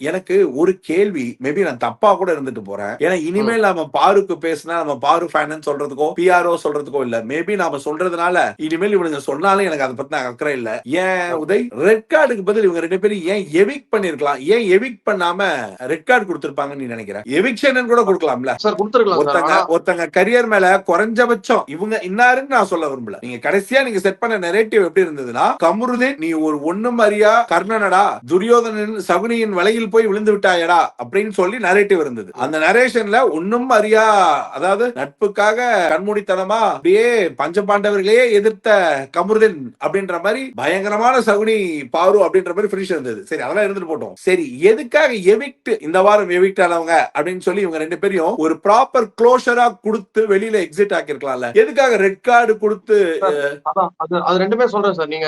எனக்கு ஒரு கேள்வி, மேபி நான் தப்பா கூட இருந்துட்டு போறேன். ஏன்னா இனிமேல் நாம பாருக்கு பேசினா நம்ம பாரு ஃபேன் சொல்றதுக்கோ பிஆர்ஓ சொல்றதுக்கோ இல்ல. மேபி நாம சொல்றதுனால இனிமேல் இவனுங்க சொன்னாலும் எனக்கு அதை பத்தின அக்கறை இல்ல. ஏன் உதய் ரெட் கார்டுக்கு பதில் இவங்க 2 பேரும் ஏன் எவிக்ட் பண்ணிருக்கலாம்? ஏன் எவிக்ட் பண்ணாம ரெட் கார்டு கொடுத்திருப்பாங்கன்னு நீ நினைக்கிறேன்? எவிக்ஷன் கூட கொடுக்கலாம்ல சார், கொடுத்துருக்கலாம் சார். ஒருத்தங்க கரியர் மேல குறைஞ்சபட்சம் இவங்க இன்னாருன்னு நான் சொல்ல விரும்பல. நீங்க கடைசியா நீங்க செட் பண்ண நரேட்டிவ் எப்படி இருந்ததுன்னா, கமருதீன் நீ ஒரு ஒண்ணும் அறியா கர்ணனடா, துரியோதனன் சகுனியின் வலையில் போய் விழுந்து விட்டாயடா அப்படின்னு சொல்லி நரேட்டிவ் இருந்தது. அந்த நரேஷன்ல ஒண்ணும் அறியா, அதாவது நட்புக்காக கண்மூடித்தனமா அப்படியே பஞ்சபாண்டவர்களையே எதிர்த்த கமருதீன் அப்படின்ற மாதிரி பயங்கரமான சகுனி பாரு அப்படின்ற மாதிரி பினிஷ் இருந்தது. சரி, அதெல்லாம் இருந்துட்டு போட்டோம். சரி, எதுக்காக எவிக்ட் இந்த வாரம் எவிக்ட் ஆனவங்க அப்படின்னு சொல்லி இவங்க 2 பேரையும் ஒரு ப்ராப்பர் க்ளோஷரா கொடுத்து வெளியில எக்ஸிட் ஆக்கி இருக்கலாம்ல? எதுக்காக ரெட் கார்டு கொடுத்து? அது ரெண்டுமே சொல்றேன் சார். நீங்க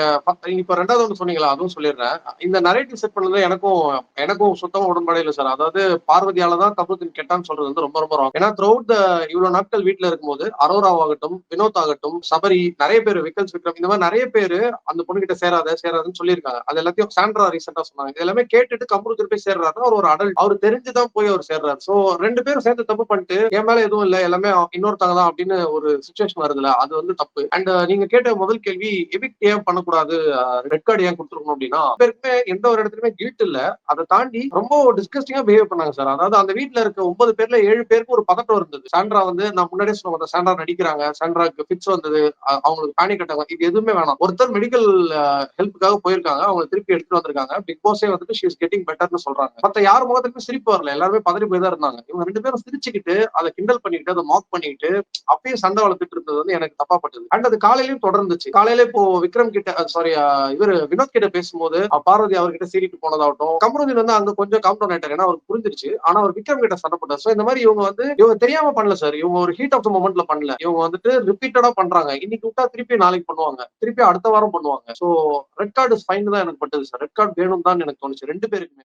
இப்ப ரெண்டாவது ஒன்று சொன்னீங்களா, அதுவும் சொல்லிடுறேன். இந்த நரேட்டிவ் செட் பண்ணது எனக்கும் சுத்தமா உடன்பாடு இல்லை சார். அதாவது பார்வதியால தான் கமருதீன் கெட்டான்னு சொல்றது வந்து ரொம்ப ரொம்ப ராங். ஏன்னா த்ரூஅவுட் இவ்வளவு நாட்கள் வீட்டுல இருக்கும்போது அரோராவாகட்டும், வினோத் ஆகட்டும், சபரி, நிறைய பேர், விக்ரம், இந்த மாதிரி நிறைய பேரு அந்த பொண்ணு கிட்ட சேராதுன்னு சொல்லியிருக்காங்க. அது எல்லாத்தையும் சாண்ட்ரா ரீசெண்டா சொன்னாங்க. இது எல்லாமே கேட்டுட்டு கமருதீன் போய் சேர்றாருன்னா அவர் ஒரு அடல்ட், அவர் தெரிஞ்சுதான் போய் அவர் சேர்றாரு. சோ 2 பேரும் சேர்ந்து தப்பு பண்ணிட்டு என் மேல எதுவும் இல்ல, எல்லாமே இன்னொருத்தங்க தான் அப்படின்னு ஒரு சிச்சுவேஷன் வருதுல, அது வந்து தப்பு. அண்ட் நீங்க கேட்ட முதல் கேள்வி, எவிக்ட் ஏன் பண்ணக்கூடாது, ரெட் கார்டு ஏன் கொடுத்துருக்கணும் அப்படின்னா, பேருக்குமே எந்த ஒரு இடத்துலயுமே கில்ட் இல்ல. அதை தாண்டி ரொம்ப டிஸ்கஸ்டிங்கா பிஹேவ் பண்ணாங்க சார். அதாவது அந்த வீட்டுல இருக்க 9 பேர்ல 7 பேருக்கு ஒரு பதட்டம் இருந்தது. சாண்ட்ரா வந்து, நான் முன்னாடியே சொன்ன சாண்ட்ரா நடிக்கிறாங்க, சாண்ட்ராக்கு பிட்ஸ் வந்தது, அவங்களுக்கு பேனிக் அட்டாக், இது எதுவுமே வேணாம். ஒருத்தர் மெடிக்கல் ஹெல்ப்புக்காக போயிருக்காங்க, அவங்க திருப்பி எடுத்துட்டு வந்திருக்காங்க. பிக் பாஸே வந்துட்டு ஷி இஸ் கெட்டிங் பெட்டர்னு சொல்றாங்க. மத்த யார் முகத்துக்கும் சிரிப்பு வரல, எல்லாருமே பதறி போய் தான் இருந்தாங்க. இவங்க 2 பேரும் சிரிச்சுக்கிட்டு அதை கிண்டல் பண்ணிக்கிட்டு அதை மாக் பண்ணிக்கிட்டு அப்பயே சண்டை வளர்த்துட்டு இருந்தது வந்து எனக்கு தப்பா பட்டது. அண்ட் அது காலையிலயும் தொடர்ந்துச்சு. காலையில இப்போ விக்ரம் கிட்ட, சாரி, இவர் வினோத் கிட்ட பேசும்போது பார்வதி அவர்கிட்ட சீரிட்டு போனதாகட்டும், கமருதீன் வந்து அங்க கொஞ்சம் காம் டவுன் ஆயிட்டாரு, ஏன்னா அவருக்கு புரிஞ்சிருச்சு. ஆனா அவர் விக்ரம் கிட்ட சண்டை போட்டார். சோ இந்த மாதிரி இவங்க தெரியாம பண்ணல சார். இவங்க ஒரு ஹீட் ஆஃப் த மொமெண்ட்ல பண்ணல. இவங்க வந்துட்டு ரிப்பீட்டடா பண்றாங்க. இன்னைக்கு விட்டா திருப்பி நாளைக்கு பண்ணுவாங்க, திருப்பி அடுத்த வாரம் பண்ணுவாங்க. சோ ரெட் கார்டு ஃபைன் தான் எனக்கு பட்டது சார். ரெட் கார்டு வேணும் தான் எனக்கு தோணுச்சு 2 பேருக்குமே.